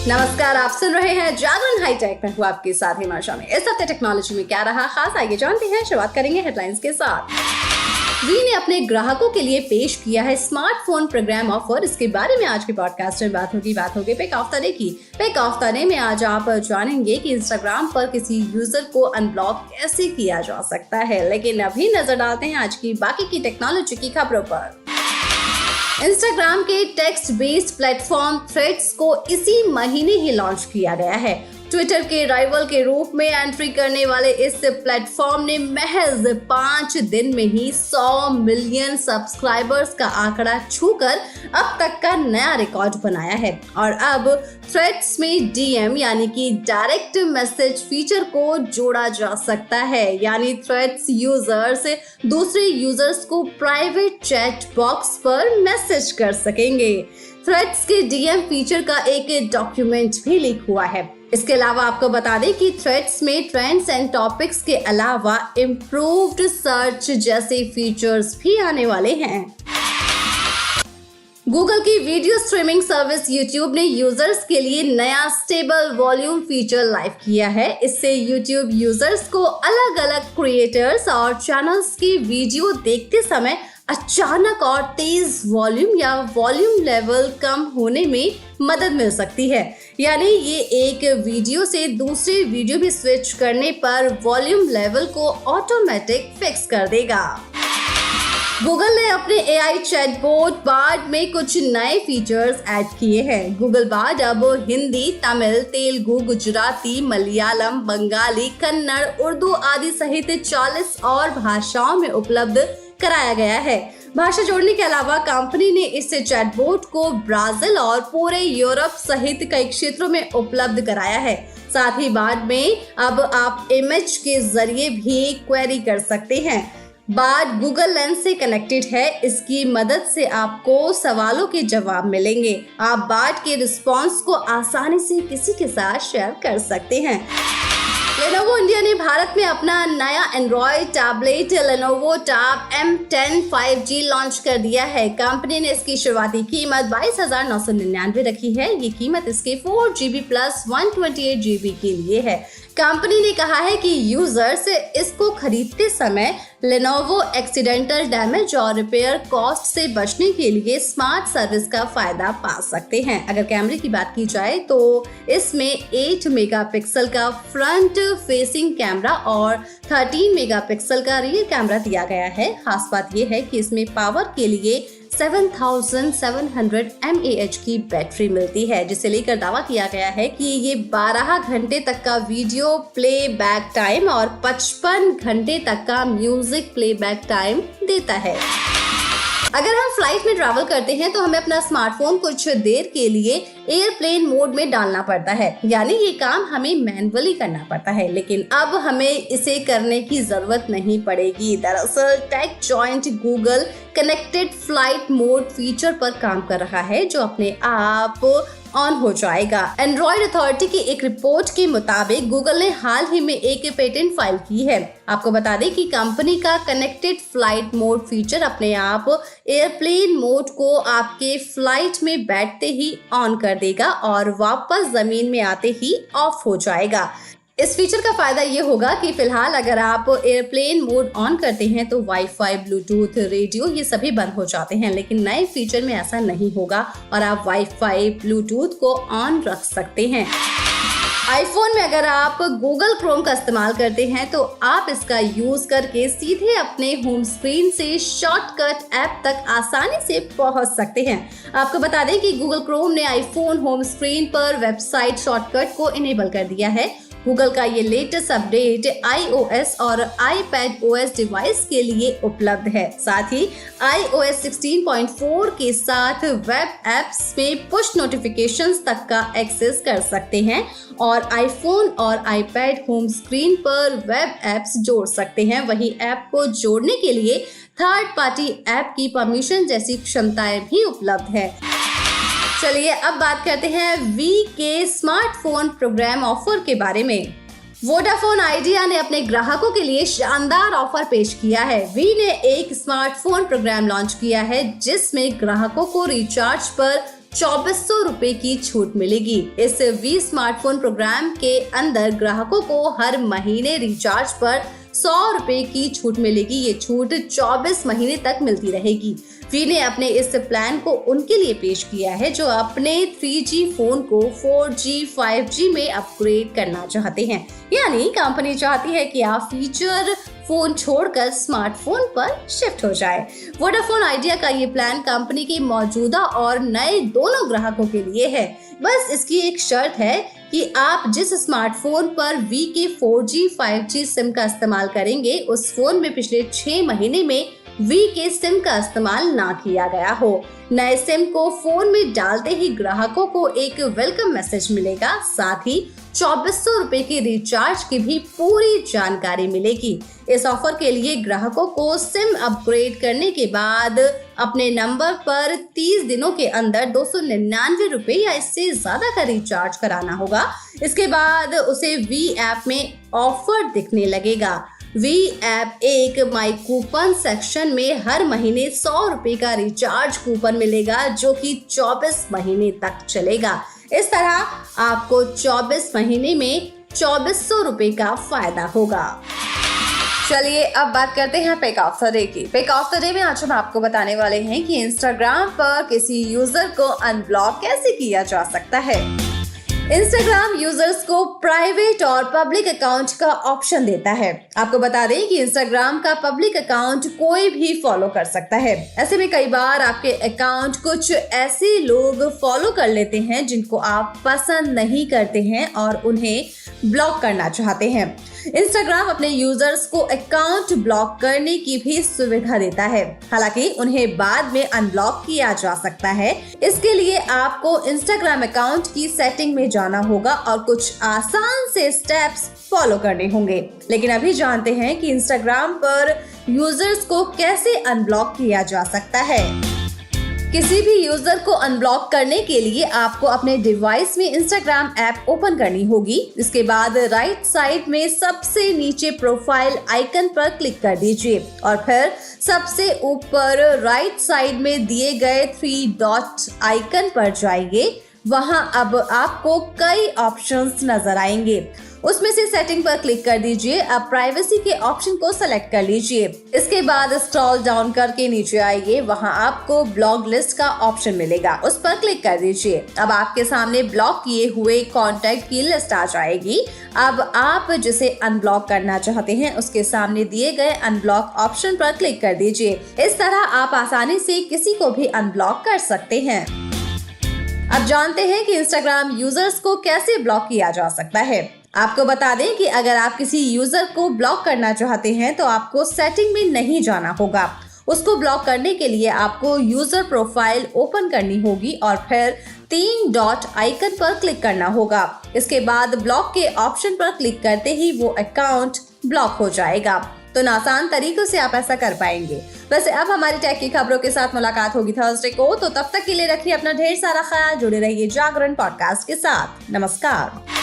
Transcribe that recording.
नमस्कार, आप सुन रहे हैं जागरण हाईटेक। मैं हूँ आपके साथ हिमाशा में। इस हफ्ते टेक्नोलॉजी में क्या रहा खास, आइए जानते हैं। शुरुआत करेंगे हेडलाइंस के साथ। वी ने अपने ग्राहकों के लिए पेश किया है स्मार्टफोन प्रोग्राम ऑफर। इसके बारे में आज के पॉडकास्ट में बात होगी पिक ऑफ द डे की। पिक ऑफ द डे में आज आप जानेंगे कि इंस्टाग्राम पर किसी यूजर को अनब्लॉक कैसे किया जा सकता है। लेकिन अभी नजर डालते हैं आज की बाकी की टेक्नोलॉजी की खबरों पर। इंस्टाग्राम के टेक्स्ट बेस्ड प्लेटफॉर्म थ्रेड्स को इसी महीने ही लॉन्च किया गया है। ट्विटर के राइवल के रूप में एंट्री करने वाले इस प्लेटफॉर्म ने महज 5 दिन में ही 100 मिलियन सब्सक्राइबर्स का आंकड़ा छूकर अब तक का नया रिकॉर्ड बनाया है। और अब थ्रेड्स में डीएम यानी कि डायरेक्ट मैसेज फीचर को जोड़ा जा सकता है, यानी थ्रेड्स यूजर्स दूसरे यूजर्स को प्राइवेट चैट बॉक्स पर मैसेज कर सकेंगे। थ्रेड्स के डीएम फीचर का एक डॉक्यूमेंट भी लीक हुआ है। इसके अलावा आपको बता दें कि थ्रेड्स में ट्रेंड्स एंड टॉपिक्स के अलावा इम्प्रूव्ड सर्च जैसे फीचर्स भी आने वाले हैं। गूगल की वीडियो स्ट्रीमिंग सर्विस यूट्यूब ने यूजर्स के लिए नया स्टेबल वॉल्यूम फीचर लाइव किया है। इससे यूट्यूब यूजर्स को अलग अलग क्रिएटर्स और चैनल्स के वीडियो देखते समय अचानक और तेज वॉल्यूम या वॉल्यूम लेवल कम होने में मदद मिल सकती है। यानी ये एक वीडियो से दूसरे वीडियो में स्विच करने पर वॉल्यूम लेवल को ऑटोमेटिक फिक्स कर देगा। गूगल ने अपने एआई चैटबॉट बार्ड में कुछ नए फीचर्स ऐड किए हैं। गूगल बार्ड अब हिंदी, तमिल, तेलुगु, गुजराती, मलयालम, बंगाली, कन्नड़, उर्दू आदि सहित 40 और भाषाओं में उपलब्ध कराया गया है। भाषा जोड़ने के अलावा कंपनी ने इस चैटबॉट को ब्राजील और पूरे यूरोप सहित कई क्षेत्रों में उपलब्ध कराया है। साथ ही बार्ड में अब आप इमेज के जरिए भी क्वेरी कर सकते हैं। बार्ड गूगल लेंस से कनेक्टेड है। इसकी मदद से आपको सवालों के जवाब मिलेंगे। आप बार्ड के रिस्पॉन्स को आसानी से किसी के साथ शेयर कर सकते हैं। लेनोवो इंडिया ने भारत में अपना नया Android tablet Lenovo tab M10 5G launch कर दिया है। कंपनी ने इसकी शुरुआती कीमत 22,999 रखी है। ये कीमत इसके 4GB प्लस 128GB के लिए है। कंपनी ने कहा है कि यूजर्स इसको खरीदते समय लेनोवो एक्सीडेंटल डैमेज और रिपेयर कॉस्ट से बचने के लिए स्मार्ट सर्विस का फायदा पा सकते हैं। अगर कैमरे की बात की जाए तो इसमें 8 मेगापिक्सल का फ्रंट फेसिंग कैमरा और 13 मेगापिक्सल का रियर कैमरा दिया गया है। खास बात यह है कि इसमें पावर के लिए 7700 mAh की बैटरी मिलती है, जिसे लेकर दावा किया गया है कि ये 12 घंटे तक का वीडियो प्लेबैक टाइम और 55 घंटे तक का म्यूजिक प्लेबैक टाइम देता है। अगर हम फ्लाइट में ट्रैवल करते हैं तो हमें अपना स्मार्टफोन कुछ देर के लिए एयरप्लेन मोड में डालना पड़ता है, यानी ये काम हमें मैन्युअली करना पड़ता है। लेकिन अब हमें इसे करने की जरूरत नहीं पड़ेगी। दरअसल tech giant Google connected flight mode feature पर काम कर रहा है, जो अपने आप ऑन हो जाएगा। एंड्रॉइड अथॉरिटी की एक रिपोर्ट के मुताबिक गूगल ने हाल ही में एक पेटेंट फाइल की है। आपको बता दें कि कंपनी का कनेक्टेड फ्लाइट मोड फीचर अपने आप एयरप्लेन मोड को आपके फ्लाइट में बैठते ही ऑन कर देगा और वापस जमीन में आते ही ऑफ हो जाएगा। इस फीचर का फायदा ये होगा कि फिलहाल अगर आप एयरप्लेन मोड ऑन करते हैं तो वाईफाई, ब्लूटूथ, रेडियो ये सभी बंद हो जाते हैं। लेकिन नए फीचर में ऐसा नहीं होगा और आप वाईफाई, ब्लूटूथ को ऑन रख सकते हैं। आईफोन में अगर आप गूगल क्रोम का इस्तेमाल करते हैं तो आप इसका यूज करके सीधे अपने होम स्क्रीन से शॉर्टकट ऐप तक आसानी से पहुंच सकते हैं। आपको बता दें कि गूगल क्रोम ने आईफोन होम स्क्रीन पर वेबसाइट शॉर्टकट को इनेबल कर दिया है। गूगल का ये लेटेस्ट अपडेट iOS और iPadOS डिवाइस के लिए उपलब्ध है। साथ ही iOS 16.4 के साथ वेब एप्स में पुश नोटिफिकेशंस तक का एक्सेस कर सकते हैं और आईफोन और iPad होम स्क्रीन पर वेब एप्स जोड़ सकते हैं। वहीं ऐप को जोड़ने के लिए थर्ड पार्टी ऐप की परमिशन जैसी क्षमताएं भी उपलब्ध है। चलिए अब बात करते हैं वी के स्मार्टफोन प्रोग्राम ऑफर के बारे में। वोडाफोन आइडिया ने अपने ग्राहकों के लिए शानदार ऑफर पेश किया है। वी ने एक स्मार्टफोन प्रोग्राम लॉन्च किया है जिसमें ग्राहकों को रिचार्ज पर 2400 रुपए की छूट मिलेगी। इस वी स्मार्टफोन प्रोग्राम के अंदर ग्राहकों को हर महीने रिचार्ज पर 100 रुपए की छूट मिलेगी। ये छूट 24 महीने तक मिलती रहेगी। वी ने अपने इस प्लान को उनके लिए पेश किया है जो अपने 3G फोन को 4G, 5G में अपग्रेड करना चाहते हैं। यानी कंपनी चाहती है कि आप फीचर फोन छोड़कर स्मार्टफोन पर शिफ्ट हो जाए। वोडाफोन आइडिया का ये प्लान कंपनी के मौजूदा और नए दोनों ग्राहकों के लिए है। बस इसकी एक शर्त है कि आप जिस स्मार्टफोन पर वी के 4G, 5G सिम का इस्तेमाल करेंगे उस फोन में पिछले 6 महीने में वी के सिम का इस्तेमाल ना किया गया हो। नए सिम को फोन में डालते ही ग्राहकों को एक वेलकम मैसेज मिलेगा। साथ ही 2400 रुपए के रिचार्ज की भी पूरी जानकारी मिलेगी। इस ऑफर के लिए ग्राहकों को सिम अपग्रेड करने के बाद अपने नंबर पर 30 दिनों के अंदर 299 रुपए या इससे ज्यादा का रिचार्ज कराना होगा। इसके बाद उसे वी ऐप में ऑफर दिखने लगेगा। वी ऐप एक माई कूपन सेक्शन में हर महीने 100 रुपए का रिचार्ज कूपन मिलेगा जो कि 24 महीने तक चलेगा। इस तरह आपको 24 महीने में 2400 रुपए का फायदा होगा। चलिए अब बात करते हैं पिक ऑफ द डे की। पिक ऑफ द डे में आज हम आपको बताने वाले हैं कि इंस्टाग्राम पर किसी यूजर को अनब्लॉक कैसे किया जा सकता है। इंस्टाग्राम यूजर्स को प्राइवेट और पब्लिक अकाउंट का ऑप्शन देता है। आपको बता दें कि इंस्टाग्राम का पब्लिक अकाउंट कोई भी फॉलो कर सकता है। ऐसे में कई बार आपके अकाउंट कुछ ऐसे लोग फॉलो कर लेते हैं जिनको आप पसंद नहीं करते हैं और उन्हें ब्लॉक करना चाहते हैं। इंस्टाग्राम अपने यूजर्स को अकाउंट ब्लॉक करने की भी सुविधा देता है। हालांकि उन्हें बाद में अनब्लॉक किया जा सकता है। इसके लिए आपको इंस्टाग्राम अकाउंट की सेटिंग में जाना होगा और कुछ आसान से स्टेप्स फॉलो करने होंगे। लेकिन अभी जानते हैं कि इंस्टाग्राम पर यूजर्स को कैसे अनब्लॉक किया जा सकता है। किसी भी यूजर को अनब्लॉक करने के लिए आपको अपने डिवाइस में इंस्टाग्राम ऐप ओपन करनी होगी। इसके बाद राइट साइड में सबसे नीचे प्रोफाइल आइकन पर क्लिक कर दीजिए और फिर सबसे ऊपर राइट साइड में दिए गए 3 डॉट आइकन पर जाइए। वहां अब आपको कई ऑप्शंस नजर आएंगे। उसमें से सेटिंग पर क्लिक कर दीजिए। अब प्राइवेसी के ऑप्शन को सेलेक्ट कर लीजिए। इसके बाद स्क्रॉल डाउन करके नीचे आइए। वहां आपको ब्लॉक लिस्ट का ऑप्शन मिलेगा, उस पर क्लिक कर दीजिए। अब आपके सामने ब्लॉक किए हुए कॉन्टैक्ट की लिस्ट आ जाएगी। अब आप जिसे अनब्लॉक करना चाहते हैं उसके सामने दिए गए अनब्लॉक ऑप्शन पर क्लिक कर दीजिए। इस तरह आप आसानी से किसी को भी अनब्लॉक कर सकते हैं। अब जानते हैं कि इंस्टाग्राम यूजर्स को कैसे ब्लॉक किया जा सकता है। आपको बता दें कि अगर आप किसी यूजर को ब्लॉक करना चाहते हैं तो आपको सेटिंग में नहीं जाना होगा। उसको ब्लॉक करने के लिए आपको यूजर प्रोफाइल ओपन करनी होगी और फिर 3 डॉट आइकन पर क्लिक करना होगा। इसके बाद ब्लॉक के ऑप्शन पर क्लिक करते ही वो अकाउंट ब्लॉक हो जाएगा। तो आसान तरीकों से आप ऐसा कर पाएंगे। वैसे अब हमारी टेक की खबरों के साथ मुलाकात होगी थर्सडे को, तो तब तक के लिए रखिए अपना ढेर सारा ख्याल। जुड़े रहिए जागरण पॉडकास्ट के साथ। नमस्कार।